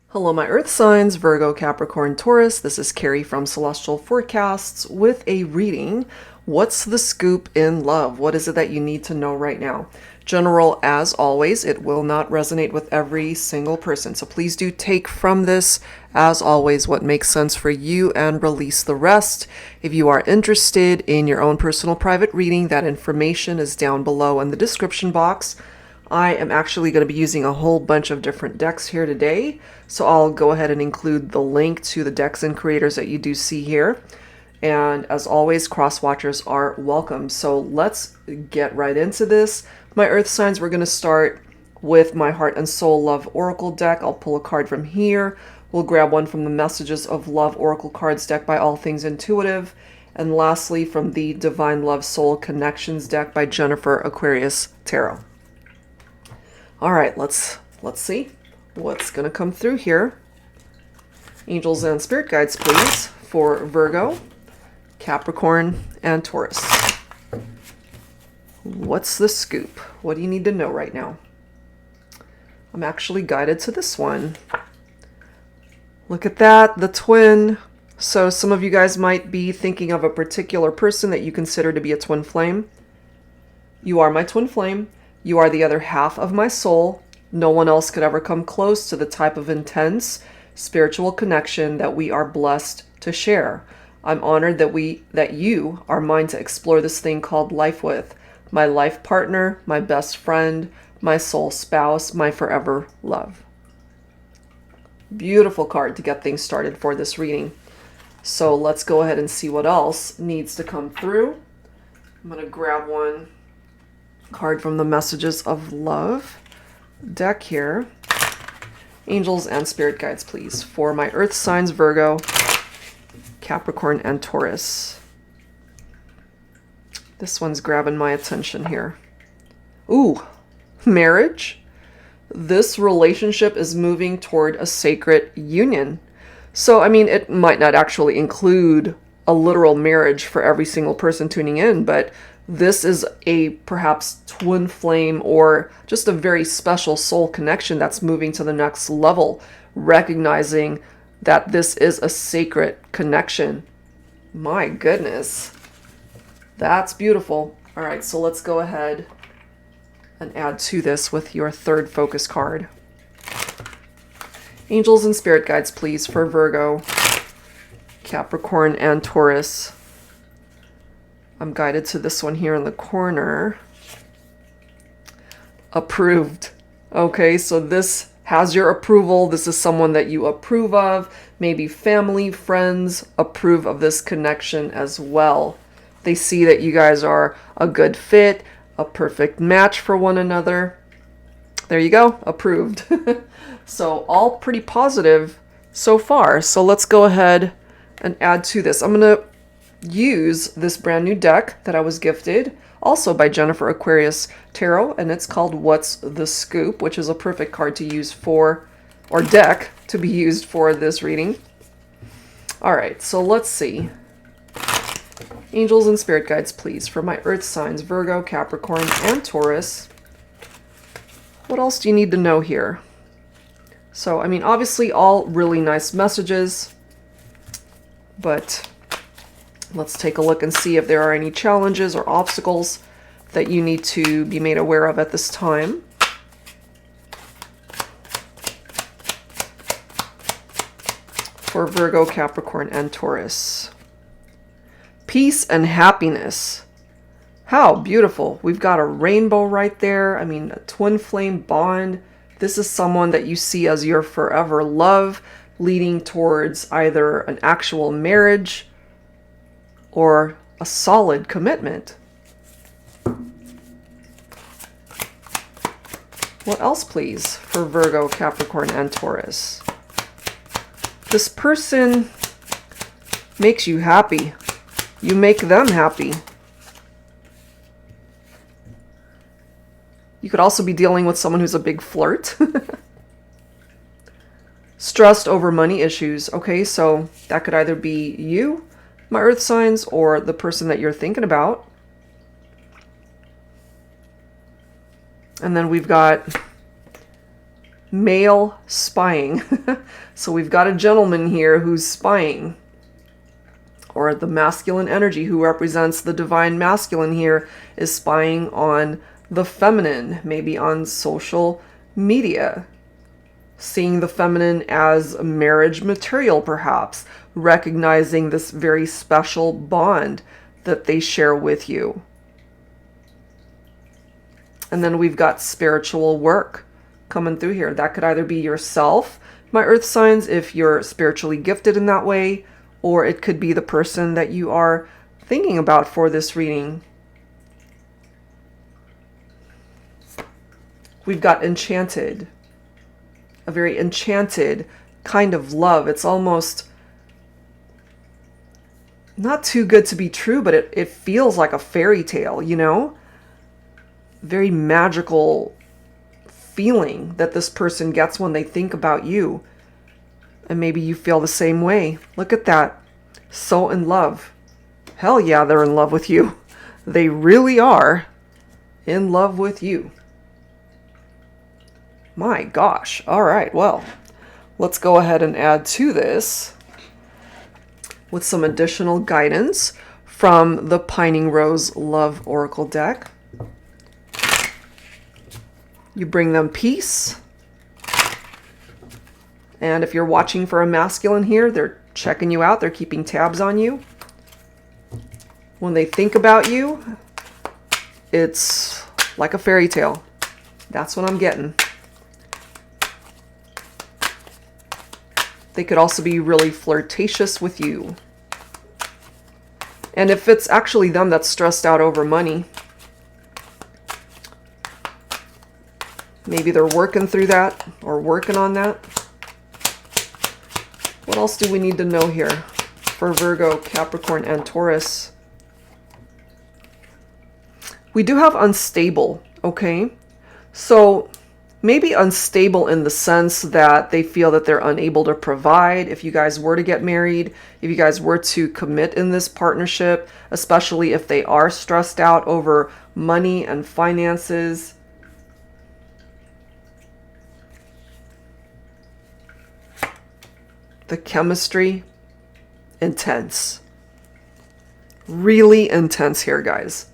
Hello, my Earth signs, Virgo, Capricorn, Taurus. This is Carrie from Celestial Forecasts with a reading. What's the scoop in love? What is it that you need to know right now? General, as always, it will not resonate with every single person. So please do take from this, as always, what makes sense for you and release the rest. If you are interested in your own personal private reading, that information is down below in the description box. I am actually going to be using a whole bunch of different decks here today, so I'll go ahead and include the link to the decks and creators that you do see here. And as always, cross watchers are welcome. So let's get right into this. My Earth signs, we're going to start with my Heart and Soul Love Oracle deck. I'll pull a card from here. We'll grab one from the Messages of Love Oracle cards deck by All Things Intuitive. And lastly, from the Divine Love Soul Connections deck by Jennifer Aquarius Tarot. All right, let's see what's going to come through here. Angels and spirit guides, please, for Virgo, Capricorn, and Taurus. What's the scoop? What do you need to know right now? I'm actually guided to this one. Look at that, the twin. So some of you guys might be thinking of a particular person that you consider to be a twin flame. You are my twin flame. You are the other half of my soul. No one else could ever come close to the type of intense spiritual connection that we are blessed to share. I'm honored that you are mine to explore this thing called life with. My life partner, my best friend, my soul spouse, my forever love. Beautiful card to get things started for this reading. So let's go ahead and see what else needs to come through. I'm going to grab one card from the Messages of Love deck here. Angels and spirit guides, please, for my Earth signs, Virgo, Capricorn, and Taurus. This one's grabbing my attention here. Ooh, marriage. This relationship is moving toward a sacred union. So, I mean, it might not actually include a literal marriage for every single person tuning in, but this is a perhaps twin flame or just a very special soul connection that's moving to the next level, recognizing that this is a sacred connection. My goodness. That's beautiful. All right, so let's go ahead and add to this with your third focus card. Angels and spirit guides, please, for Virgo, Capricorn, and Taurus. I'm guided to this one here in the corner. Approved. Okay, so this has your approval. This is someone that you approve of. Maybe family, friends approve of this connection as well. They see that you guys are a good fit, a perfect match for one another. There you go, approved. So all pretty positive so far. So let's go ahead and add to this. I'm going to use this brand new deck that I was gifted, also by Jennifer Aquarius Tarot, and it's called What's the Scoop, which is a perfect card to use for, or deck to be used for this reading. All right, so let's see. Angels and spirit guides, please, for my Earth signs, Virgo, Capricorn, and Taurus. What else do you need to know here? So, I mean, obviously all really nice messages, but let's take a look and see if there are any challenges or obstacles that you need to be made aware of at this time. For Virgo, Capricorn, and Taurus. Peace and happiness. How beautiful. We've got a rainbow right there. I mean, a twin flame bond. This is someone that you see as your forever love, leading towards either an actual marriage or a solid commitment. What else, please, for Virgo, Capricorn, and Taurus? This person makes you happy. You make them happy. You could also be dealing with someone who's a big flirt. Stressed over money issues. Okay, so that could either be you, my Earth signs, or the person that you're thinking about. And then we've got male spying. So we've got a gentleman here who's spying, or the masculine energy who represents the divine masculine here is spying on the feminine, maybe on social media, seeing the feminine as marriage material, perhaps recognizing this very special bond that they share with you. And then we've got spiritual work coming through here. That could either be yourself, my earth signs, if you're spiritually gifted in that way, or it could be the person that you are thinking about for this reading. We've got enchanted, a very enchanted kind of love. It's almost not too good to be true, but it feels like a fairy tale, you know? Very magical feeling that this person gets when they think about you. And maybe you feel the same way. Look at that. So in love. Hell yeah, they're in love with you. They really are in love with you. My gosh. All right, well, let's go ahead and add to this with some additional guidance from the Pining Rose Love Oracle deck. You bring them peace. And if you're watching for a masculine here, they're checking you out. They're keeping tabs on you. When they think about you, it's like a fairy tale. That's what I'm getting. They could also be really flirtatious with you. And if it's actually them that's stressed out over money, maybe they're working through that or working on that. What else do we need to know here for Virgo, Capricorn, and Taurus? We do have unstable, okay? So maybe unstable in the sense that they feel that they're unable to provide. If you guys were to get married, if you guys were to commit in this partnership, especially if they are stressed out over money and finances. The chemistry, intense. Really intense here, guys.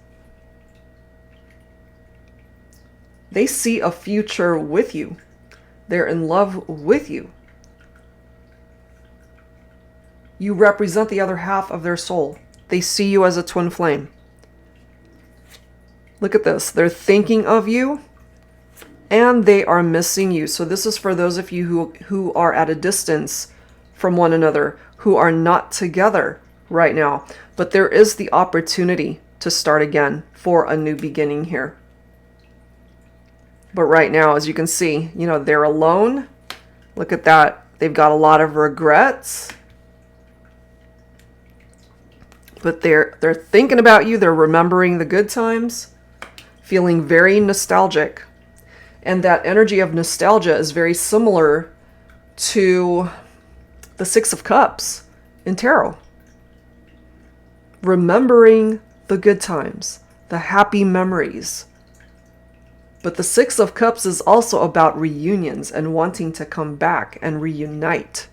They see a future with you. They're in love with you. You represent the other half of their soul. They see you as a twin flame. Look at this. They're thinking of you and they are missing you. So this is for those of you who are at a distance from one another, who are not together right now. But there is the opportunity to start again for a new beginning here. But right now, as you can see, you know, they're alone. Look at that. They've got a lot of regrets. But they're thinking about you. They're remembering the good times, feeling very nostalgic. And that energy of nostalgia is very similar to the Six of Cups in tarot. Remembering the good times, the happy memories. But the Six of Cups is also about reunions and wanting to come back and reunite.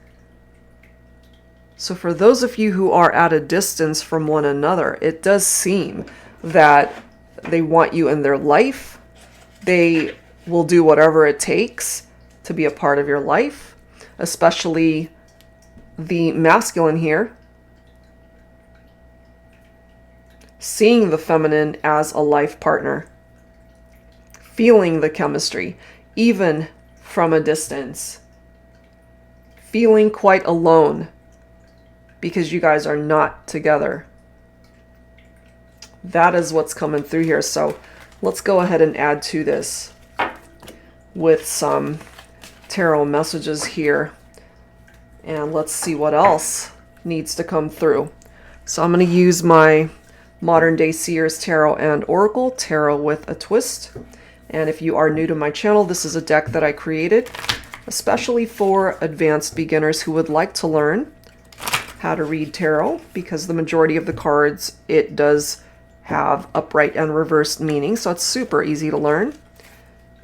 So for those of you who are at a distance from one another, it does seem that they want you in their life. They will do whatever it takes to be a part of your life, especially the masculine here, seeing the feminine as a life partner, feeling the chemistry, even from a distance, feeling quite alone because you guys are not together. That is what's coming through here. So let's go ahead and add to this with some tarot messages here. And let's see what else needs to come through. So I'm going to use my Modern Day Seers Tarot and Oracle, Tarot with a Twist. And if you are new to my channel, this is a deck that I created, especially for advanced beginners who would like to learn how to read tarot, because the majority of the cards, it does have upright and reversed meaning, so it's super easy to learn.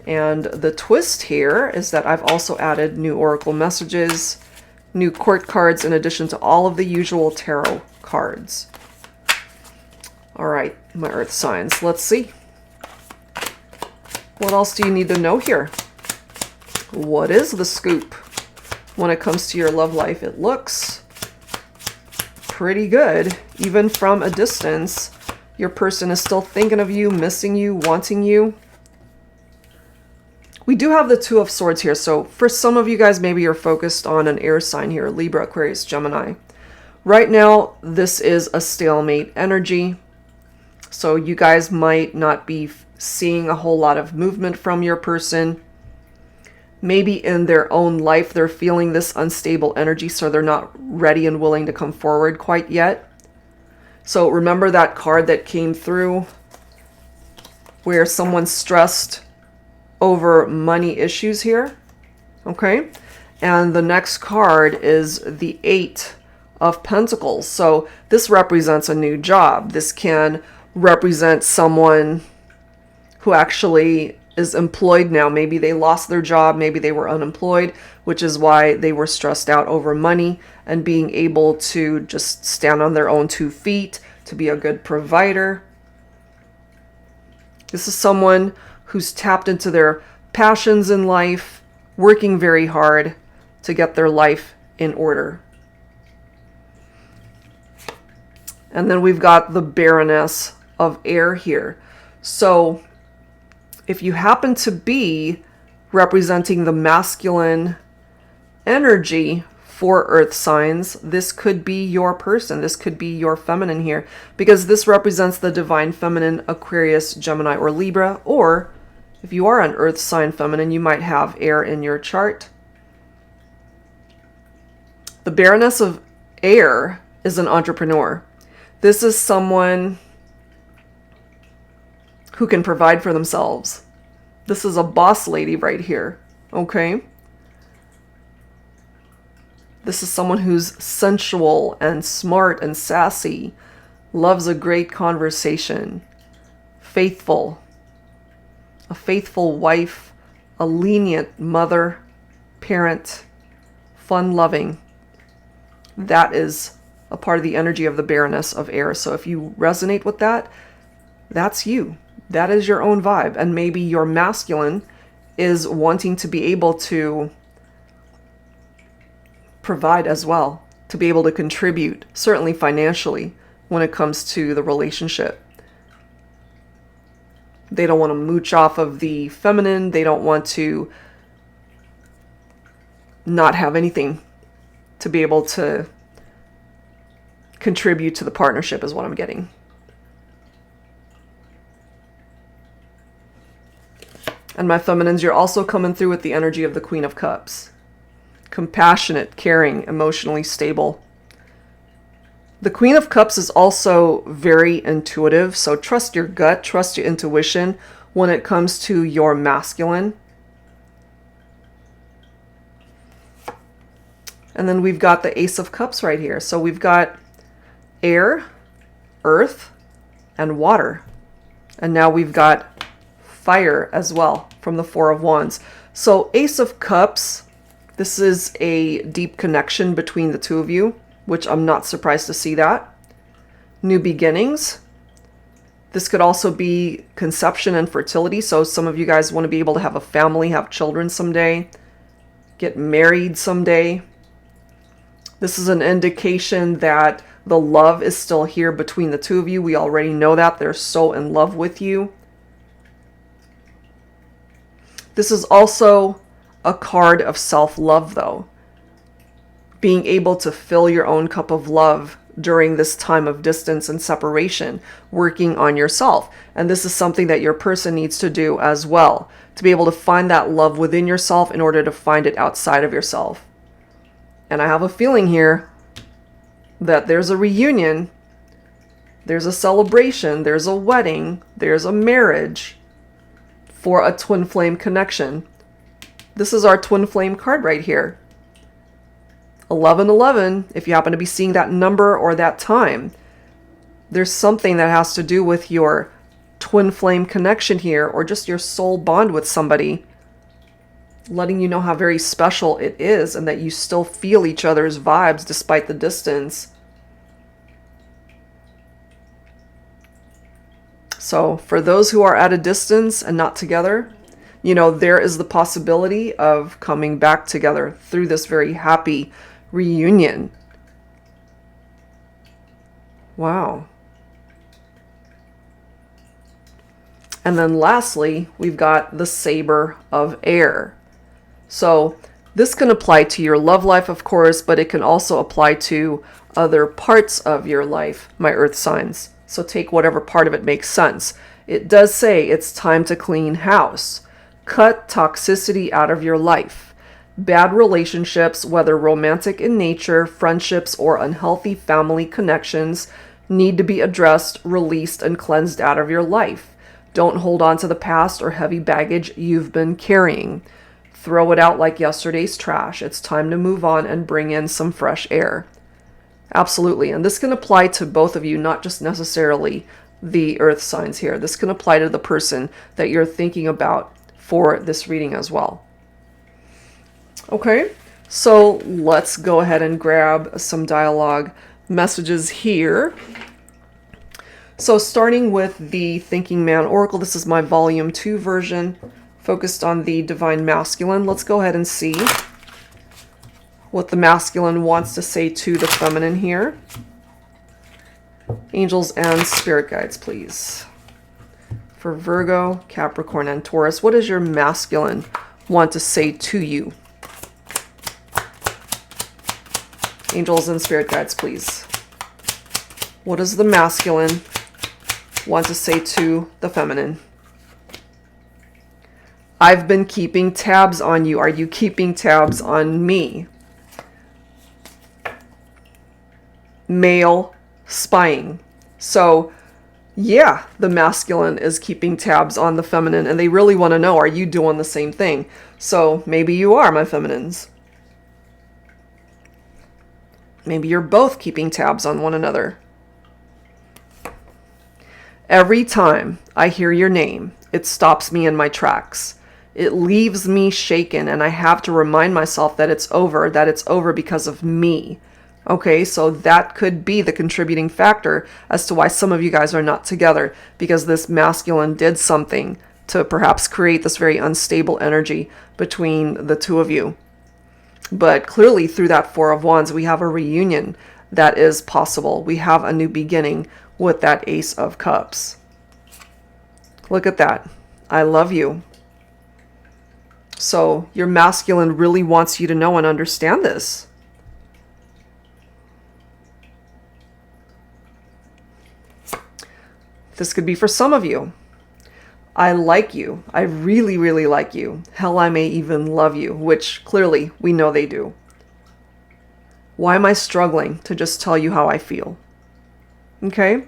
And the twist here is that I've also added new oracle messages, new court cards, in addition to all of the usual tarot cards. All right, my earth signs, let's see. What else do you need to know here? What is the scoop when it comes to your love life? It looks pretty good. Even from a distance, your person is still thinking of you, missing you, wanting you. We do have the Two of Swords here. So for some of you guys, maybe you're focused on an air sign here, Libra, Aquarius, Gemini. Right now, this is a stalemate energy. So you guys might not be seeing a whole lot of movement from your person. Maybe in their own life, they're feeling this unstable energy, so they're not ready and willing to come forward quite yet. So remember that card that came through where someone's stressed over money issues here? Okay. And the next card is the Eight of Pentacles. So this represents a new job. This can represent someone who actually is employed now. Maybe they lost their job, maybe they were unemployed, which is why they were stressed out over money and being able to just stand on their own 2 feet, to be a good provider. This is someone who's tapped into their passions in life, working very hard to get their life in order. And then we've got the Baroness of Air here. So if you happen to be representing the masculine energy for earth signs, this could be your person. This could be your feminine here, because this represents the divine feminine, Aquarius, Gemini, or Libra. Or if you are an earth sign feminine, you might have air in your chart. The Baroness of Air is an entrepreneur. This is someone who can provide for themselves. This is a boss lady right here, okay? This is someone who's sensual and smart and sassy, loves a great conversation, faithful, a faithful wife, a lenient mother, parent, fun-loving. That is a part of the energy of the Baroness of Air. So if you resonate with that, that's you. That is your own vibe. And maybe your masculine is wanting to be able to provide as well, to be able to contribute, certainly financially, when it comes to the relationship. They don't want to mooch off of the feminine. They don't want to not have anything to be able to contribute to the partnership, is what I'm getting. And my feminines, you're also coming through with the energy of the Queen of Cups. Compassionate, caring, emotionally stable. The Queen of Cups is also very intuitive, so trust your gut, trust your intuition when it comes to your masculine. And then we've got the Ace of Cups right here. So we've got air, earth, and water. And now we've got fire as well from the Four of Wands. So Ace of Cups, this is a deep connection between the two of you, which I'm not surprised to see that. New beginnings. This could also be conception and fertility. So some of you guys want to be able to have a family, have children someday, get married someday. This is an indication that the love is still here between the two of you. We already know that. They're so in love with you. This is also a card of self-love, though. Being able to fill your own cup of love during this time of distance and separation, working on yourself. And this is something that your person needs to do as well, to be able to find that love within yourself in order to find it outside of yourself. And I have a feeling here that there's a reunion, there's a celebration, there's a wedding, there's a marriage for a twin flame connection. This is our twin flame card right here. 1111, if you happen to be seeing that number or that time, there's something that has to do with your twin flame connection here, or just your soul bond with somebody, letting you know how very special it is and that you still feel each other's vibes despite the distance. So for those who are at a distance and not together, you know, there is the possibility of coming back together through this very happy reunion. Wow. And then lastly, we've got the Saber of Air. So this can apply to your love life, of course, but it can also apply to other parts of your life, my earth signs. So take whatever part of it makes sense. It does say it's time to clean house. Cut toxicity out of your life. Bad relationships, whether romantic in nature, friendships, or unhealthy family connections, need to be addressed, released, and cleansed out of your life. Don't hold on to the past or heavy baggage you've been carrying. Throw it out like yesterday's trash. It's time to move on and bring in some fresh air. Absolutely. And this can apply to both of you, not just necessarily the earth signs here. This can apply to the person that you're thinking about for this reading as well. Okay, so let's go ahead and grab some dialogue messages here. So starting with the Thinking Man Oracle, this is my volume 2 version, focused on the Divine Masculine. Let's go ahead and see what the masculine wants to say to the feminine here. Angels and spirit guides, please. For Virgo, Capricorn, and Taurus, what does your masculine want to say to you? Angels and spirit guides, please. What does the masculine want to say to the feminine? I've been keeping tabs on you. Are you keeping tabs on me? Male spying. So yeah, the masculine is keeping tabs on the feminine, and they really want to know, are you doing the same thing? So maybe you are, my feminines. Maybe you're both keeping tabs on one another. Every time I hear your name, it stops me in my tracks. It leaves me shaken, and I have to remind myself that it's over because of me. Okay, so that could be the contributing factor as to why some of you guys are not together, because this masculine did something to perhaps create this very unstable energy between the two of you. But clearly through that Four of Wands, we have a reunion that is possible. We have a new beginning with that Ace of Cups. Look at that. I love you. So your masculine really wants you to know and understand this. This could be for some of you. I like you. I really, really like you. Hell, I may even love you, which clearly we know they do. Why am I struggling to just tell you how I feel? Okay?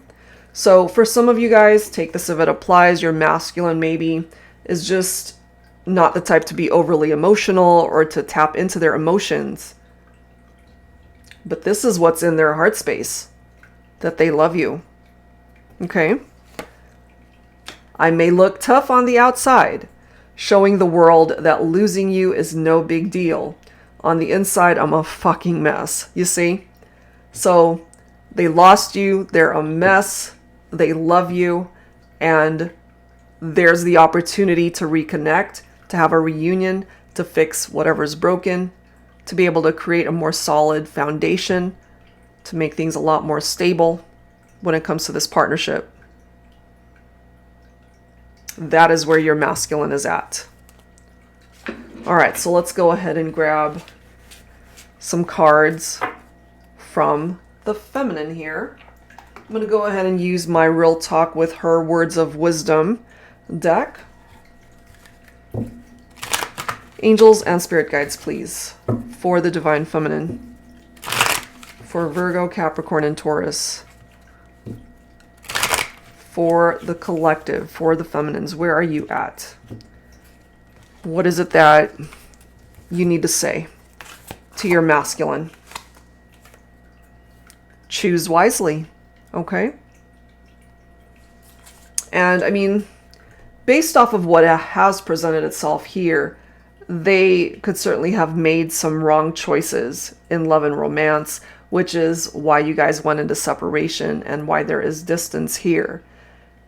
So for some of you guys, take this if it applies. Your masculine maybe is just not the type to be overly emotional or to tap into their emotions. But this is what's in their heart space, that they love you. Okay? I may look tough on the outside, showing the world that losing you is no big deal. On the inside, I'm a fucking mess, you see? So they lost you, they're a mess, they love you, and there's the opportunity to reconnect, to have a reunion, to fix whatever's broken, to be able to create a more solid foundation, to make things a lot more stable when it comes to this partnership. That is where your masculine is at. All right, so let's go ahead and grab some cards from the feminine here. I'm going to go ahead and use my Real Talk with Her Words of Wisdom deck. Angels and spirit guides, please, for the Divine Feminine. For Virgo, Capricorn, and Taurus. For the collective, for the feminines, where are you at? What is it that you need to say to your masculine? Choose wisely, okay? And I mean, based off of what has presented itself here, they could certainly have made some wrong choices in love and romance, which is why you guys went into separation and why there is distance here.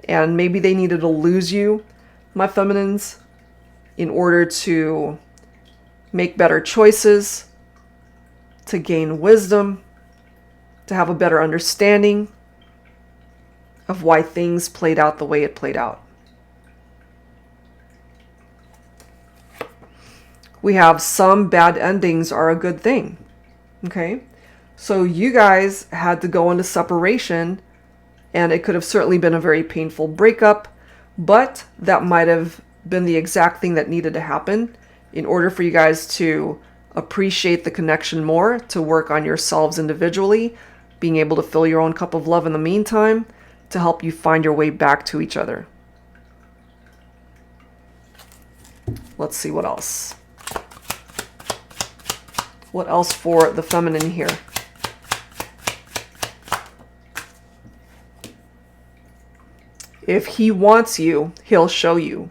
And maybe they needed to lose you, my feminines, in order to make better choices, to gain wisdom, to have a better understanding of why things played out the way it played out. We have some bad endings are a good thing. Okay? So you guys had to go into separation, and it could have certainly been a very painful breakup, but that might have been the exact thing that needed to happen in order for you guys to appreciate the connection more, to work on yourselves individually, being able to fill your own cup of love in the meantime, to help you find your way back to each other. Let's see what else. What else for the feminine here? If he wants you, he'll show you.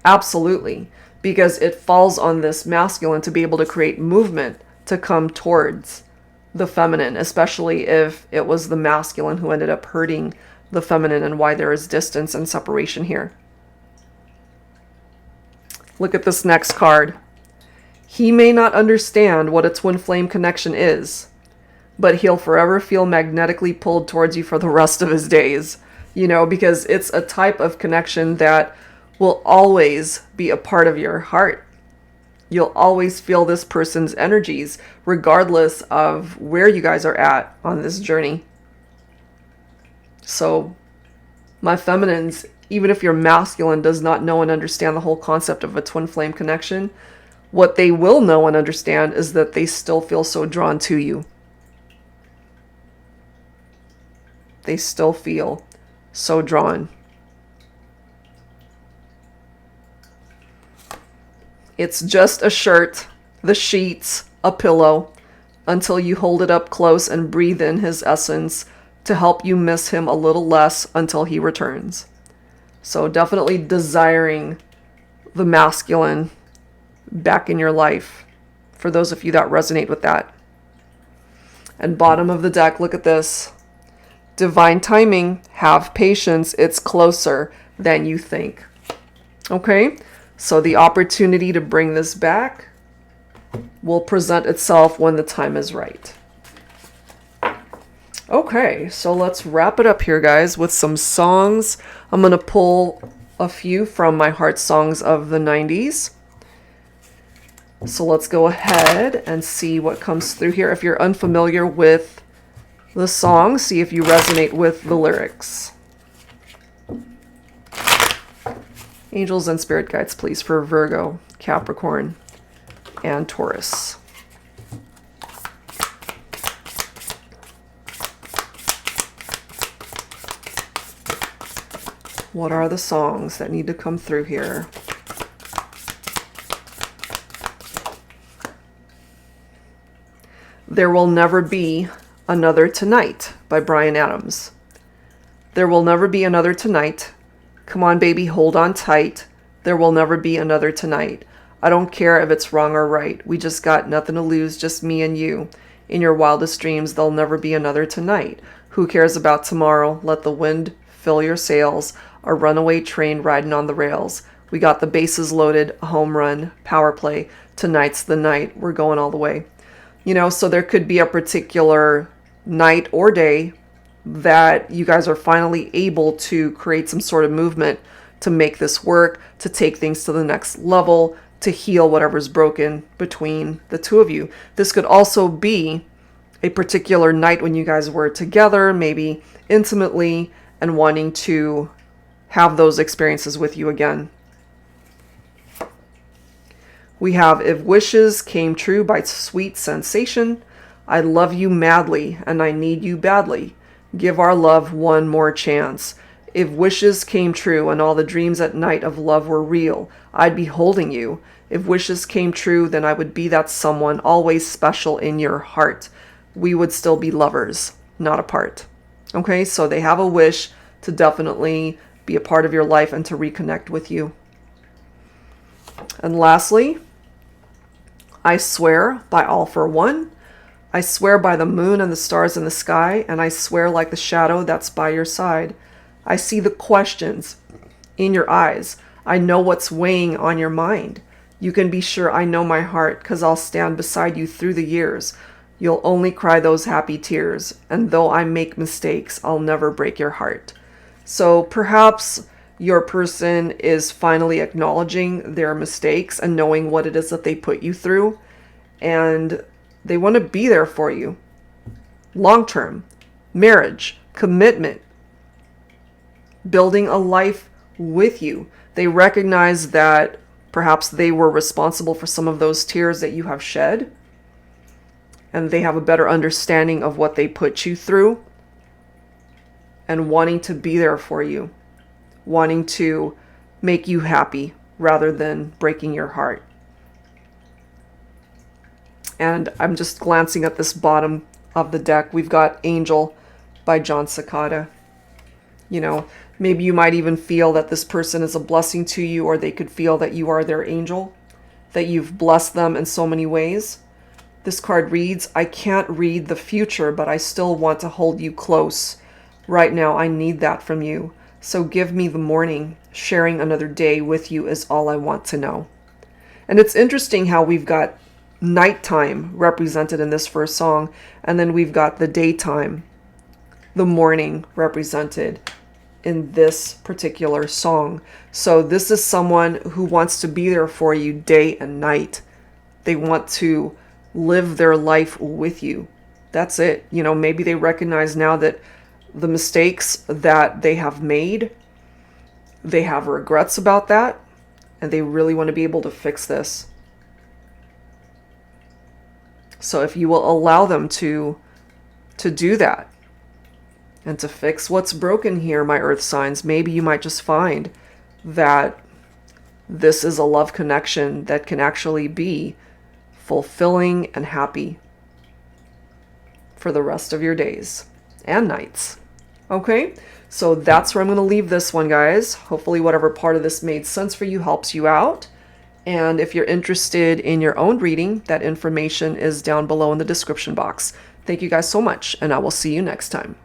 Absolutely. Because it falls on this masculine to be able to create movement to come towards the feminine, especially if it was the masculine who ended up hurting the feminine, and why there is distance and separation here. Look at this next card. He may not understand what a twin flame connection is, but he'll forever feel magnetically pulled towards you for the rest of his days. You know, because it's a type of connection that will always be a part of your heart. You'll always feel this person's energies, regardless of where you guys are at on this journey. So, my feminines, even if your masculine does not know and understand the whole concept of a twin flame connection, what they will know and understand is that they still feel so drawn to you. They still feel so drawn. It's just a shirt, the sheets, a pillow, until you hold it up close and breathe in his essence to help you miss him a little less until he returns. So definitely desiring the masculine back in your life, for those of you that resonate with that. And bottom of the deck, look at this. Divine timing, have patience, it's closer than you think. Okay, so the opportunity to bring this back will present itself when the time is right. Okay, so let's wrap it up here, guys, with some songs. I'm going to pull a few from my heart songs of the 90s. So let's go ahead and see what comes through here. If you're unfamiliar with the song, see if you resonate with the lyrics. Angels and spirit guides, please, for Virgo, Capricorn, and Taurus. What are the songs that need to come through here? There Will Never Be Another Tonight by Bryan Adams. There will never be another tonight. Come on, baby, hold on tight. There will never be another tonight. I don't care if it's wrong or right. We just got nothing to lose, just me and you. In your wildest dreams, there'll never be another tonight. Who cares about tomorrow? Let the wind fill your sails. A runaway train riding on the rails. We got the bases loaded, a home run, power play. Tonight's the night. We're going all the way. You know, so there could be a particular night or day that you guys are finally able to create some sort of movement to make this work, to take things to the next level, to heal whatever's broken between the two of you. This could also be a particular night when you guys were together, maybe intimately, and wanting to have those experiences with you again. We have If Wishes Came True by Sweet Sensation. I love you madly and I need you badly. Give our love one more chance. If wishes came true and all the dreams at night of love were real, I'd be holding you. If wishes came true, then I would be that someone always special in your heart. We would still be lovers, not apart. Okay, so they have a wish to definitely be a part of your life and to reconnect with you. And lastly, I swear by all for one. I swear by the moon and the stars in the sky, and I swear like the shadow that's by your side. I see the questions in your eyes. I know what's weighing on your mind. You can be sure I know my heart, 'cause I'll stand beside you through the years. You'll only cry those happy tears, and though I make mistakes, I'll never break your heart. So perhaps your person is finally acknowledging their mistakes and knowing what it is that they put you through, and they want to be there for you. Long-term, marriage, commitment, building a life with you. They recognize that perhaps they were responsible for some of those tears that you have shed, and they have a better understanding of what they put you through, and wanting to be there for you, wanting to make you happy rather than breaking your heart. And I'm just glancing at this bottom of the deck. We've got Angel by John Cicada. You know, maybe you might even feel that this person is a blessing to you, or they could feel that you are their angel, that you've blessed them in so many ways. This card reads, I can't read the future, but I still want to hold you close. Right now, I need that from you. So give me the morning. Sharing another day with you is all I want to know. And it's interesting how we've got nighttime represented in this first song, and then we've got the daytime, the morning represented in this particular song. So this is someone who wants to be there for you day and night. They want to live their life with you. That's it. You know, maybe they recognize now that the mistakes that they have made, they have regrets about that, and they really want to be able to fix this. So if you will allow them to do that and to fix what's broken here, my earth signs, maybe you might just find that this is a love connection that can actually be fulfilling and happy for the rest of your days and nights. Okay, so that's where I'm going to leave this one, guys. Hopefully whatever part of this made sense for you helps you out. And if you're interested in your own reading, that information is down below in the description box. Thank you guys so much, and I will see you next time.